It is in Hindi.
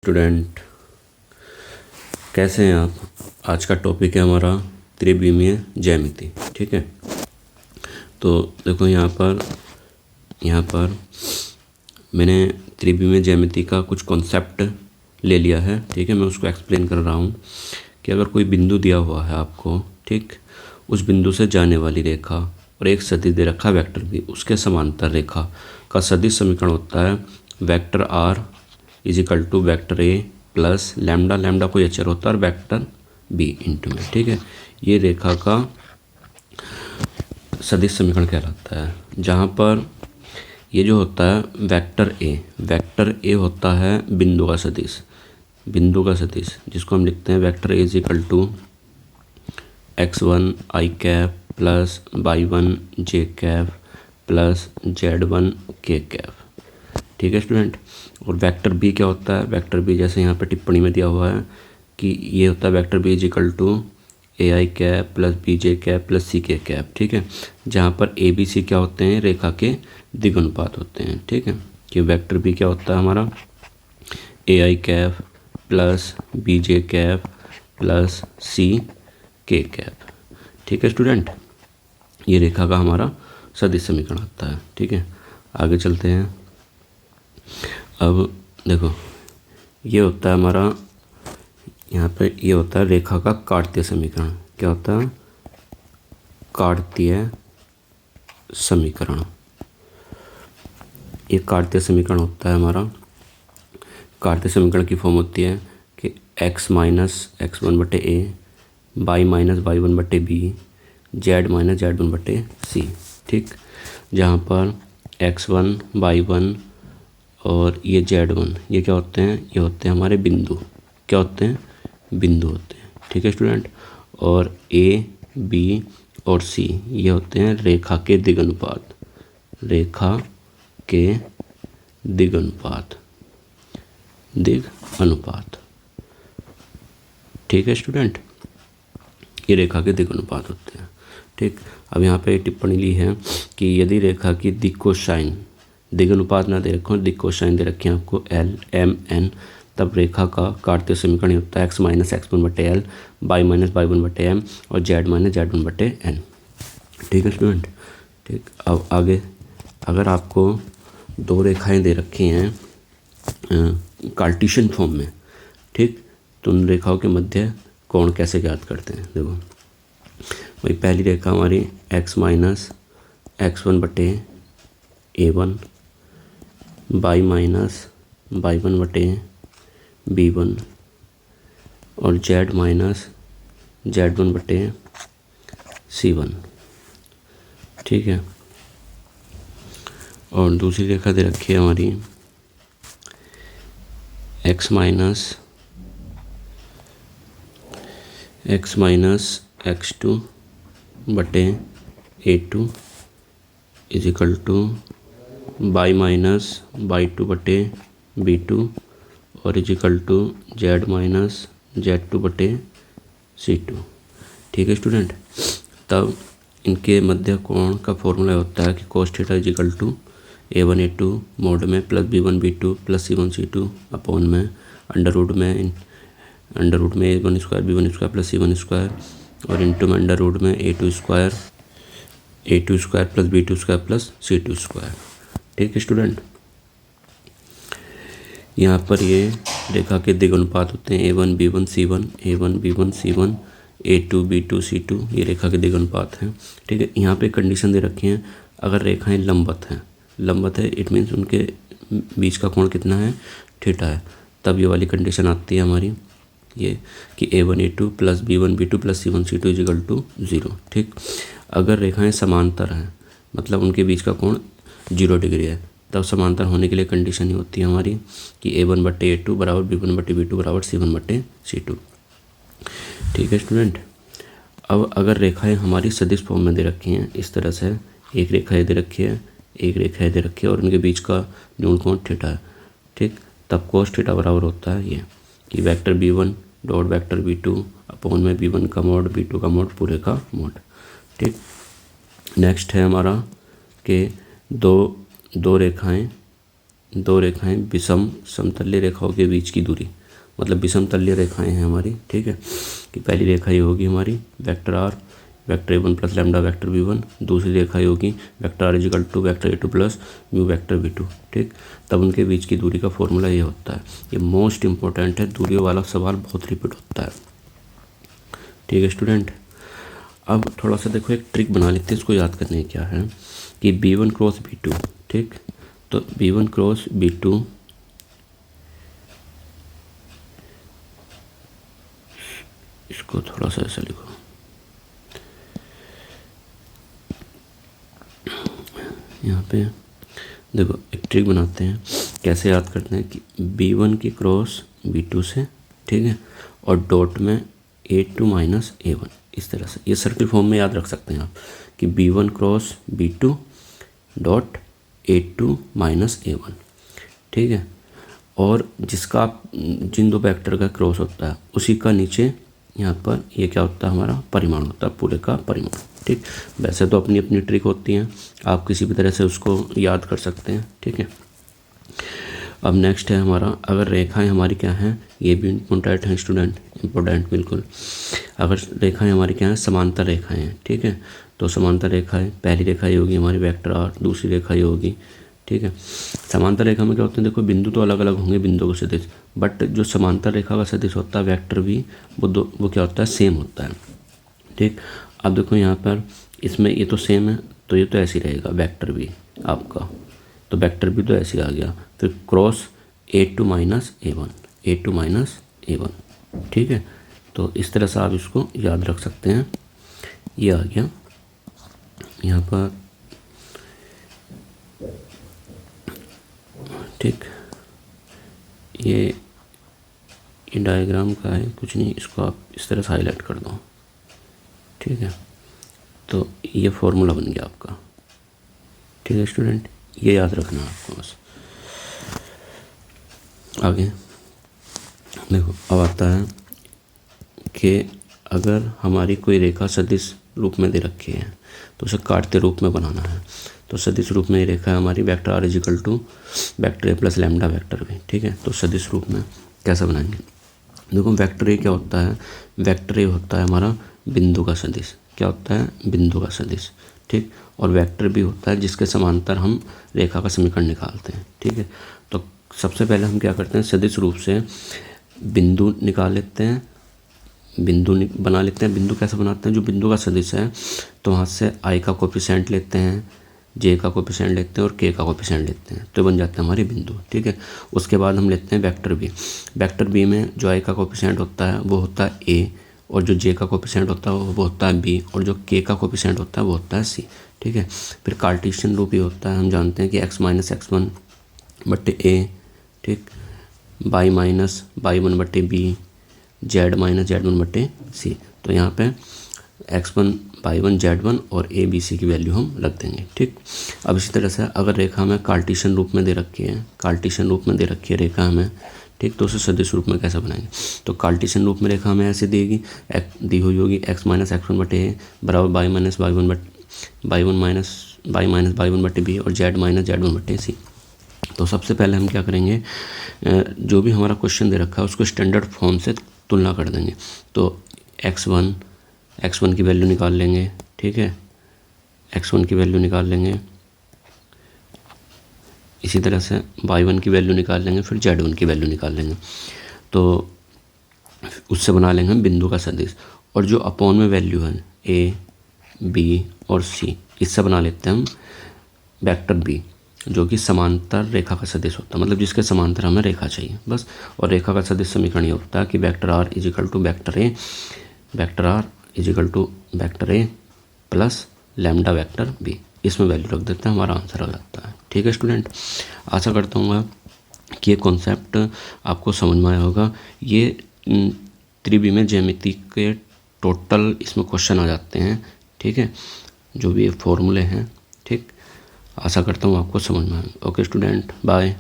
स्टूडेंट, कैसे हैं आप। आज का टॉपिक है हमारा त्रिविमीय ज्यामिति। ठीक है, तो देखो यहाँ पर मैंने त्रिविमीय ज्यामिति का कुछ कॉन्सेप्ट ले लिया है। ठीक है, मैं उसको एक्सप्लेन कर रहा हूँ कि अगर कोई बिंदु दिया हुआ है आपको, ठीक, उस बिंदु से जाने वाली रेखा और एक सदिश दे रखा वेक्टर भी, उसके समांतर रेखा का सदिश समीकरण होता है vector R is equal to vector A plus lambda, lambda कोई अचर होता है, और वेक्टर बी इंटू में। ठीक है, ये रेखा का सदिश समीकरण कहलाता है, जहाँ पर ये जो होता है वेक्टर ए होता है बिंदु का सदिश, जिसको हम लिखते हैं vector A is equal to x1 i cap plus y1 j cap plus z1 k cap. ठीक है स्टूडेंट, और वेक्टर बी क्या होता है, वेक्टर बी जैसे यहाँ पे टिप्पणी में दिया हुआ है कि ये होता है vector B is equal to A I cap plus B J cap plus सी के कैप। ठीक है, जहाँ पर ए बी सी क्या होते हैं, रेखा के द्विगुणपात होते हैं। ठीक है, कि वेक्टर बी क्या होता है हमारा a I cap plus B J cap plus सी के कैप। ठीक है स्टूडेंट, ये रेखा का हमारा सदिश समीकरण आता है। ठीक है, आगे चलते हैं। अब देखो, ये होता है हमारा, यहाँ पे ये होता है रेखा का काटतीय समीकरण। क्या होता है, काटतीय समीकरण। ये काटतीय समीकरण होता है हमारा, काटतीय समीकरण की फॉर्म होती है कि x माइनस एक्स वन बटे A, y minus y one बटे B, Z minus Z one बटे सी। ठीक, जहाँ पर x1 y1 और ये z1 ये क्या होते हैं, ये होते हैं हमारे बिंदु। क्या होते हैं, बिंदु होते हैं। ठीक है स्टूडेंट, और a b और c ये होते हैं रेखा के द्विगुणपात, रेखा के द्विगुणपात। ठीक है स्टूडेंट, ये रेखा के द्विगुणपात होते हैं। ठीक, अब यहाँ पे टिप्पणी ली है कि यदि रेखा की दिक् कोसाइन, द्विगुणपात ना दे रखो, दिक् कोसाइन दे रखे हैं आपको एल एम एन, तब रेखा का काटतीय समीकरण होता है एक्स माइनस एक्स वन बटे L, by minus y one बटे एम, और जेड माइनस जेड वन बटे एन। ठीक है स्टूडेंट। ठीक, अब आगे, अगर आपको दो रेखाएं दे रखी हैं कार्टेशियन फॉर्म में, ठीक, तो उन रेखाओं के मध्य कोण कैसे ज्ञात करते हैं। देखो वही पहली रेखा हमारी x माइनस एक्स वन बटे a one, y minus y one बटे बी वन, और जेड माइनस जेड वन बटे सी वन। ठीक है, और दूसरी रेखा दे रखी है हमारी x माइनस एक्स टू बटे a two is equal to y minus y two बटे बी टू, और is equal to z minus z two बटे सी टू। ठीक है स्टूडेंट, तब इनके मध्य कोण का फॉर्मूला होता है कि cos theta is equal to a one A two mod में plus b one b two plus c one c two upon में अंडर रूट में a one square b one square plus c one square, और इंटू में अंडर रूट में a two square plus b two square plus c two square. ठीक है स्टूडेंट, यहाँ पर ये रेखा के द्विगुणपात होते हैं a one b one c one, a one b one c one, A two b two c two, ये रेखा के द्विगुणपात हैं। ठीक है, यहाँ पे कंडीशन दे रखी है, अगर रेखाएं लंबवत है इट मीन्स उनके बीच का कोण कितना है, थीटा है, तब ये वाली कंडीशन आती है हमारी ये कि a one A two plus b one b two plus c one c two is equal to 0। ठीक, अगर रेखाएं समांतर हैं, मतलब उनके बीच का कोण 0 डिग्री है, तब समांतर होने के लिए कंडीशन ही होती है हमारी कि ए वन बटे ए टू बराबर बी वन बटे बी टू बराबर सी वन बटे सी टू। ठीक है स्टूडेंट, अब अगर रेखाएं हमारी सदिश फॉर्म में दे रखी हैं इस तरह से, एक रेखा दे रखी है, एक रेखा दे रखी है, और उनके बीच का न्यून कोण थीटा है। ठीक, तब कोस थीटा बराबर होता है ये कि vector B one dot vector B two upon में बी वन का मोड बी टू का मोड पूरे का मोड। ठीक, नेक्स्ट है हमारा कि दो रेखाएं दो रेखाएं विषम समतलीय रेखाओं के बीच की दूरी, मतलब विषम तलीय रेखाएं हैं हमारी, ठीक है। कि पहली रेखा ये होगी हमारी vector R vector A one plus lambda vector B one, दूसरी रेखा ये होगी vector R is equal to vector A two plus mu vector B two, ठीक। तब उनके बीच की दूरी का फॉर्मूला ये होता है। ये मोस्ट इंपॉर्टेंट है, दूरियों वाला सवाल बहुत रिपीट होता है, ठीक है स्टूडेंट। अब थोड़ा सा देखो एक ट्रिक बना लेते हैं, इसको याद करने क्या है कि B one cross B two, ठीक। तो B one cross B two इसको थोड़ा सा ऐसा लिखो, यहाँ पे देखो एक ट्रिक बनाते हैं। कैसे याद करते हैं कि बी वन की क्रॉस बी टू से, ठीक है, और डॉट में a two minus A one, इस तरह से ये सर्किल फॉर्म में याद रख सकते हैं आप कि B one cross B two dot A two minus A one, ठीक है। और जिसका जिन दो वेक्टर का क्रॉस होता है उसी का नीचे यहाँ पर ये क्या होता है, हमारा परिमाण होता है, पूरे का परिमाण, ठीक। वैसे तो अपनी अपनी ट्रिक होती हैं, आप किसी भी तरह से उसको याद कर सकते हैं, ठीक है। अब नेक्स्ट है हमारा, अगर रेखाएं हमारी क्या हैं, ये भी इम्पोर्टेंट है स्टूडेंट, इम्पोर्टेंट बिल्कुल। अगर रेखाएं हमारी क्या हैं, समांतर रेखाएं हैं, ठीक है। तो समांतर रेखाएं, पहली रेखा ये होगी हमारी वेक्टर आर, दूसरी रेखा ये होगी, ठीक है। समांतर रेखा में क्या होते हैं, देखो बिंदु तो अलग अलग होंगे बिंदुओं के सदिश, बट जो समांतर रेखा का सदिश होता है वेक्टर भी, वो क्या होता है, सेम होता है, ठीक। अब देखो यहाँ पर इसमें ये तो सेम है, तो ये तो ऐसे ही रहेगा वेक्टर भी आपका, तो वेक्टर भी तो ऐसे आ गया। फिर cross A two minus A one, A two minus A one, ठीक है। तो इस तरह से आप इसको याद रख सकते हैं। ये आ गया यहाँ पर, ठीक। ये डायग्राम का है, कुछ नहीं, इसको आप इस तरह से हाईलाइट कर दो, ठीक है। तो ये फॉर्मूला बन गया आपका, ठीक है स्टूडेंट, ये याद रखना है आपको बस। आगे देखो अब आता है कि अगर हमारी कोई रेखा सदिश रूप में दे रखी है तो उसे काटते रूप में बनाना है। तो सदिश रूप में ये रेखा है हमारी vector R is equal to vector A plus lambda vector B, ठीक है। तो सदिश रूप में कैसे बनाएंगे, देखो वेक्टर ए क्या होता है, वेक्टर ए होता है हमारा बिंदु का सदिश, क्या होता है, बिंदु का सदिश, ठीक। और वेक्टर भी होता है जिसके समांतर हम रेखा का समीकरण निकालते हैं, ठीक है। तो सबसे पहले हम क्या करते हैं, सदिश रूप से बिंदु निकाल लेते हैं, बिंदु बना लेते हैं। बिंदु कैसे बनाते हैं, जो बिंदु का सदिश है तो वहाँ से आई का कोफिशिएंट लेते हैं, जे का कोफिशिएंट लेते हैं और के का कोफिशिएंट लेते हैं, तो बन जाते हैं हमारे बिंदु, ठीक है। उसके बाद हम लेते हैं वेक्टर बी। वेक्टर बी में जो आई का कोफिशिएंट होता है वो होता है ए, और जो जे का कोफिशिएंट होता है वो होता है बी, और जो के का कोफिशिएंट होता है वो होता है सी, ठीक है। फिर कार्टेशियन रूप ही होता है, हम जानते हैं कि एक्स माइनस एक्स वन बट्टे ए, ठीक, बाई माइनस बाई वन बट्टे B, Z minus Z one बट्टे सी। तो यहाँ पे X one Y one Z one और ए बी सी की वैल्यू हम रख देंगे, ठीक। अब इसी तरह से अगर रेखा हमें कार्टेशियन रूप में दे रखी है, कार्टेशियन रूप में दे रखी है रेखा हमें, ठीक, तो उसे सदिश रूप में कैसे बनाएंगे, तो कार्टेशियन रूप में रेखा हमें ऐसे देगी, दी हुई होगी एक्स माइनस एक्स वन बटे ए बराबर by minus y one minus y one बटे बी और जेड माइनस जेड वन बटे सी। तो सबसे पहले हम क्या करेंगे, जो भी हमारा क्वेश्चन दे रखा है उसको स्टैंडर्ड फॉर्म से तुलना कर देंगे। तो एक्स वन की वैल्यू निकाल लेंगे, ठीक है, एक्स वन की वैल्यू निकाल लेंगे, इसी तरह से वाई वन की वैल्यू निकाल लेंगे, फिर जेड वन की वैल्यू निकाल लेंगे। तो उससे बना लेंगे हम बिंदु का सदिश, और जो अपॉन में वैल्यू है ए बी और सी, इससे बना लेते हैं हम वेक्टर बी, जो कि समांतर रेखा का सदिश होता है, मतलब जिसके समांतर हमें रेखा चाहिए बस। और रेखा का सदिश समीकरण ये होता है कि vector R is equal to vector A, vector R is equal to vector A plus lambda vector B, इसमें वैल्यू रख देते हैं, हमारा आंसर आ जाता है, ठीक है स्टूडेंट। आशा करता हूँ कि ये कॉन्सेप्ट आपको समझ में आया होगा। ये त्रिविमीय ज्यामिति के टोटल इसमें क्वेश्चन आ जाते हैं, ठीक है, जो भी फॉर्मूले हैं, ठीक। आशा करता हूँ आपको समझ में आए। Okay student, bye.